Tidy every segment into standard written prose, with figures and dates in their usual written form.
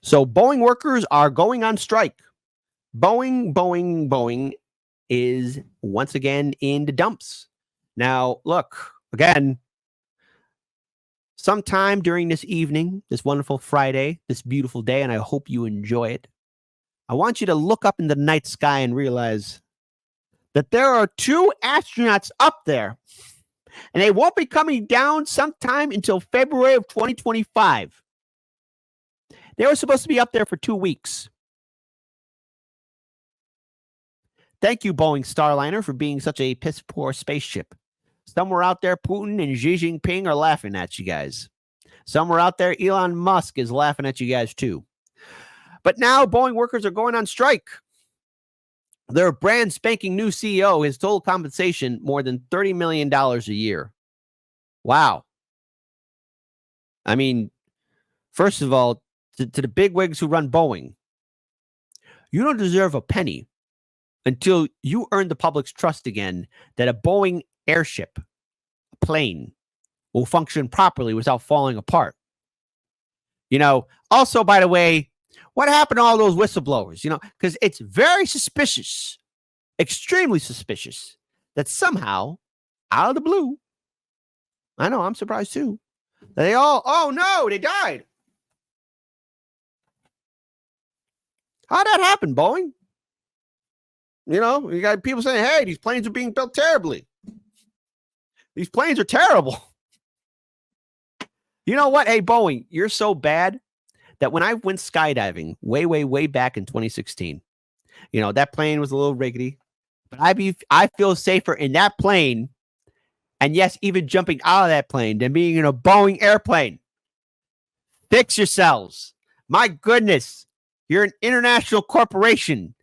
So Boeing workers are going on strike. Boeing is once again in the dumps. Now, look, again, sometime during this evening, this wonderful Friday, this beautiful day, and I hope you enjoy it, I want you to look up in the night sky and realize that there are 2 astronauts up there, and they won't be coming down sometime until February of 2025. They were supposed to be up there for 2 weeks. Thank you, Boeing Starliner, for being such a piss-poor spaceship. Somewhere out there, Putin and Xi Jinping are laughing at you guys. Somewhere out there, Elon Musk is laughing at you guys too. But now Boeing workers are going on strike. Their brand spanking new CEO has total compensation more than $30 million a year. Wow. I mean, first of all, to the bigwigs who run Boeing, you don't deserve a penny until you earn the public's trust again that a Boeing airship, a plane, will function properly without falling apart. Also, by the way, what happened to all those whistleblowers? Because it's very suspicious, extremely suspicious, that somehow, out of the blue, I know, I'm surprised too, they all, oh no, they died. How'd that happen, Boeing? You got people saying, hey, these planes are being built terribly. These planes are terrible. You know what? Hey, Boeing, you're so bad that when I went skydiving way back in 2016, that plane was a little rickety, but I feel safer in that plane, and yes, even jumping out of that plane, than being in a Boeing airplane. Fix yourselves. My goodness. You're an international corporation.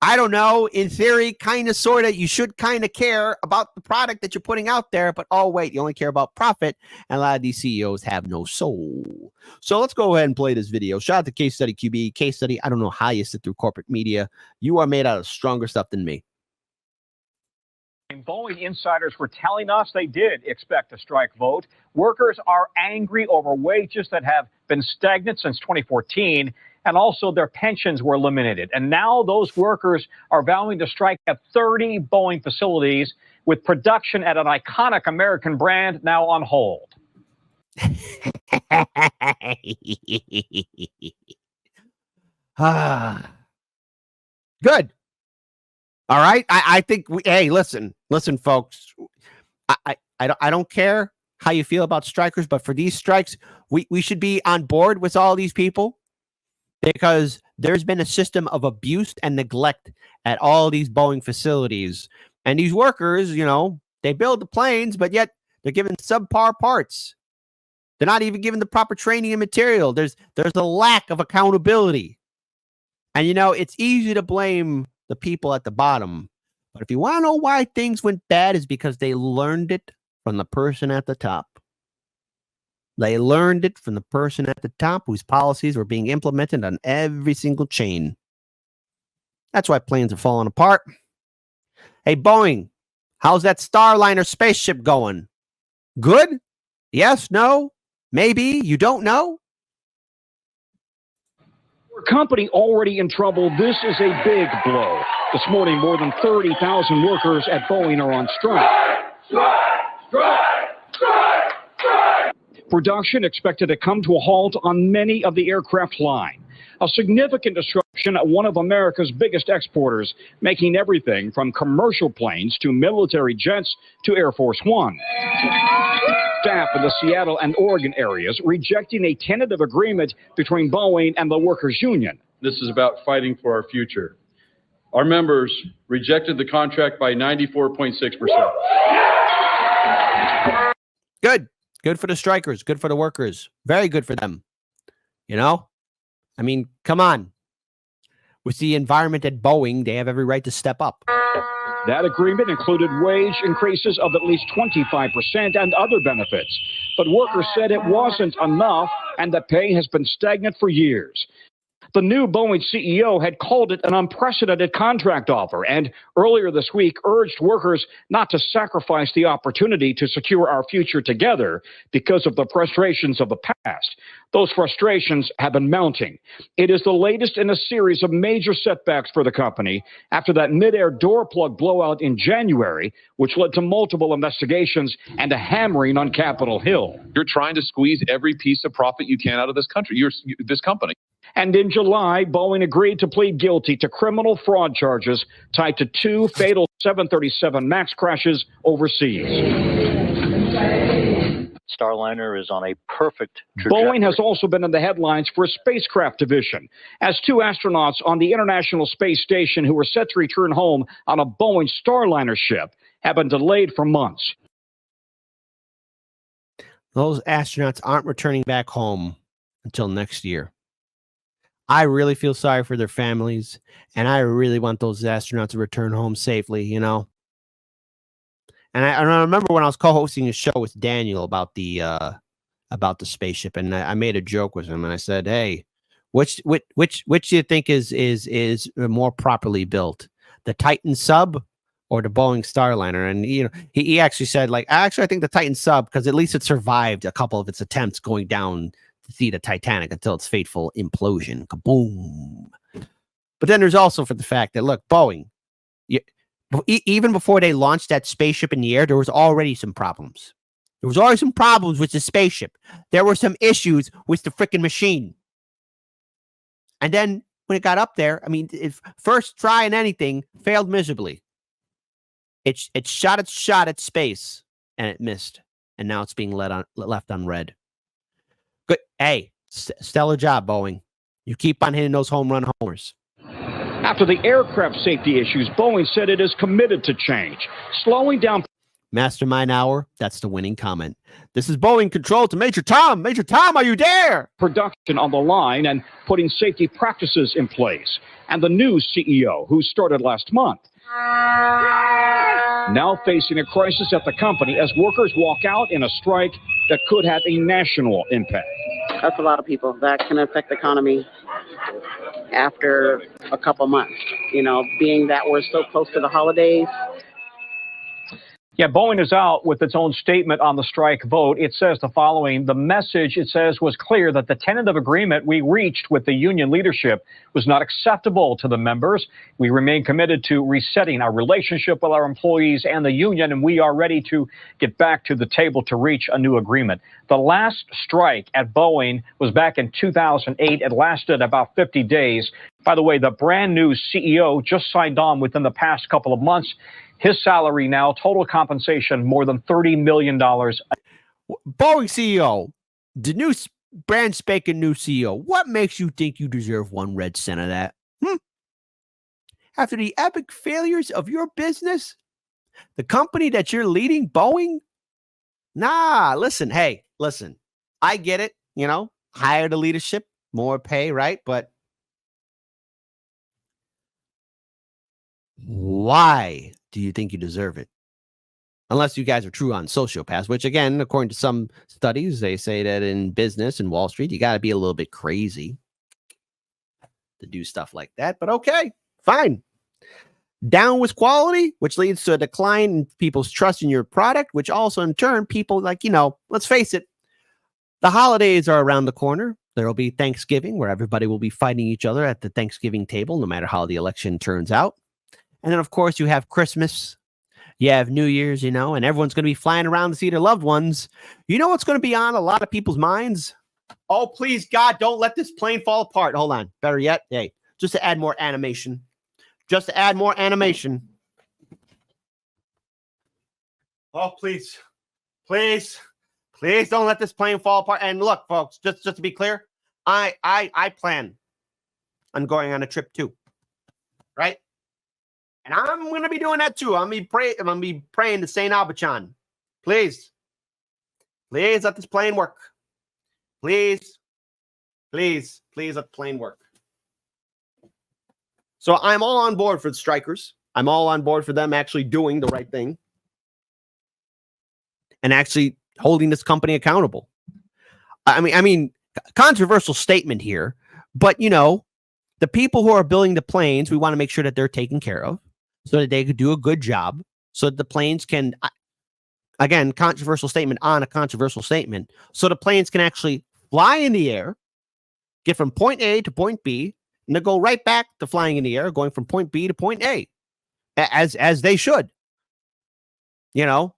I don't know, in theory, kind of, sort of, you should kind of care about the product that you're putting out there, but oh, wait, you only care about profit, and a lot of these CEOs have no soul. So let's go ahead and play this video. Shout out to Case Study QB. Case Study, I don't know how you sit through corporate media. You are made out of stronger stuff than me. Boeing insiders were telling us they did expect a strike vote. Workers are angry over wages that have been stagnant since 2014. And also their pensions were eliminated. And now those workers are vowing to strike at 30 Boeing facilities, with production at an iconic American brand now on hold. Good. All right. I think hey, listen, folks. I don't care how you feel about strikers, but for these strikes, we should be on board with all these people. Because there's been a system of abuse and neglect at all these Boeing facilities. And these workers, they build the planes, but yet they're given subpar parts. They're not even given the proper training and material. There's a lack of accountability. And, it's easy to blame the people at the bottom. But if you want to know why things went bad, is because they learned it from the person at the top. They learned it from the person at the top whose policies were being implemented on every single chain. That's why planes are falling apart. Hey, Boeing, how's that Starliner spaceship going? Good? Yes? No? Maybe? You don't know? For a company already in trouble, this is a big blow. This morning, more than 30,000 workers at Boeing are on strike. Strike! Production expected to come to a halt on many of the aircraft line. A significant disruption at one of America's biggest exporters, making everything from commercial planes to military jets to Air Force One. Staff in the Seattle and Oregon areas rejecting a tentative agreement between Boeing and the workers' union. This is about fighting for our future. Our members rejected the contract by 94.6%. Good. Good for the strikers. Good for the workers. Very good for them. I mean, come on. With the environment at Boeing, they have every right to step up. That agreement included wage increases of at least 25% and other benefits. But workers said it wasn't enough and that pay has been stagnant for years. The new Boeing CEO had called it an unprecedented contract offer and earlier this week urged workers not to sacrifice the opportunity to secure our future together because of the frustrations of the past. Those frustrations have been mounting. It is the latest in a series of major setbacks for the company after that mid-air door plug blowout in January, which led to multiple investigations and a hammering on Capitol Hill. You're trying to squeeze every piece of profit you can out of this country, this company. And in July, Boeing agreed to plead guilty to criminal fraud charges tied to 2 fatal 737 MAX crashes overseas. Starliner is on a perfect trajectory. Boeing has also been in the headlines for a spacecraft division, as 2 astronauts on the International Space Station who were set to return home on a Boeing Starliner ship have been delayed for months. Those astronauts aren't returning back home until next year. I really feel sorry for their families, and I really want those astronauts to return home safely, you know. And I remember when I was co-hosting a show with Daniel about the spaceship, and I made a joke with him, and I said, "Hey, which do you think is more properly built, the Titan sub or the Boeing Starliner?" And he actually said, like, I think the Titan sub, because at least it survived a couple of its attempts going down to see the Titanic until its fateful implosion. Kaboom. But then there's also for the fact that, look, Boeing, even before they launched that spaceship in the air, there was already some problems. There was already some problems with the spaceship. There were some issues with the freaking machine. And then when it got up there, I mean, first try and anything failed miserably. It shot its shot at space and it missed. And now it's being left unread. Good. Hey, stellar job, Boeing. You keep on hitting those home run homers. After the aircraft safety issues, Boeing said it is committed to change, slowing down. Mastermind Hour, that's the winning comment. This is Boeing Control to Major Tom. Major Tom, are you there? Production on the line and putting safety practices in place. And the new CEO, who started last month, now facing a crisis at the company as workers walk out in a strike that could have a national impact. That's a lot of people. That can affect the economy after a couple months, being that we're so close to the holidays. Yeah, Boeing is out with its own statement on the strike vote. It says the following. The message, it says, was clear that the tentative agreement we reached with the union leadership was not acceptable to the members. We remain committed to resetting our relationship with our employees and the union, and we are ready to get back to the table to reach a new agreement. The last strike at Boeing was back in 2008. It lasted about 50 days. By the way, the brand new CEO just signed on within the past couple of months. His salary now, total compensation, more than $30 million. Boeing CEO, the new brand spanking new CEO. What makes you think you deserve 1 red cent of that? After the epic failures of your business, the company that you're leading, Boeing? Nah, listen, I get it, hire the leadership, more pay, right? But why do you think you deserve it? Unless you guys are true on sociopaths, which again, according to some studies, they say that in business and Wall Street, you got to be a little bit crazy to do stuff like that. But okay, fine. Down with quality, which leads to a decline in people's trust in your product, which also in turn, people let's face it, the holidays are around the corner. There will be Thanksgiving where everybody will be fighting each other at the Thanksgiving table, no matter how the election turns out. And then, of course, you have Christmas, you have New Year's, and everyone's going to be flying around to see their loved ones. You know what's going to be on a lot of people's minds? Oh, please, God, don't let this plane fall apart. Hold on. Better yet, hey, just to add more animation. Oh, please, don't let this plane fall apart. And look, folks, just to be clear, I plan on going on a trip too, right? And I'm going to be doing that too. I'm going to be praying to St. Albachan. Please let this plane work. Please let the plane work. So I'm all on board for the strikers. I'm all on board for them actually doing the right thing and actually holding this company accountable. I mean, controversial statement here, but the people who are building the planes, we want to make sure that they're taken care of so that they could do a good job, so that the planes can, again, controversial statement on a controversial statement, so the planes can actually fly in the air, get from point A to point B, and then go right back to flying in the air, going from point B to point A, as they should. You know,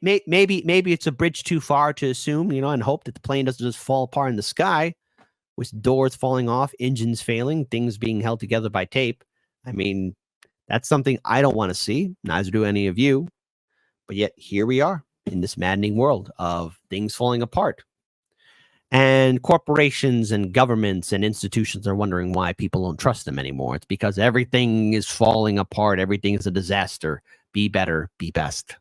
maybe it's a bridge too far to assume, and hope that the plane doesn't just fall apart in the sky with doors falling off, engines failing, things being held together by tape. I mean, that's something I don't want to see. Neither do any of you. But yet here we are in this maddening world of things falling apart. And corporations and governments and institutions are wondering why people don't trust them anymore. It's because everything is falling apart. Everything is a disaster. Be better, be best.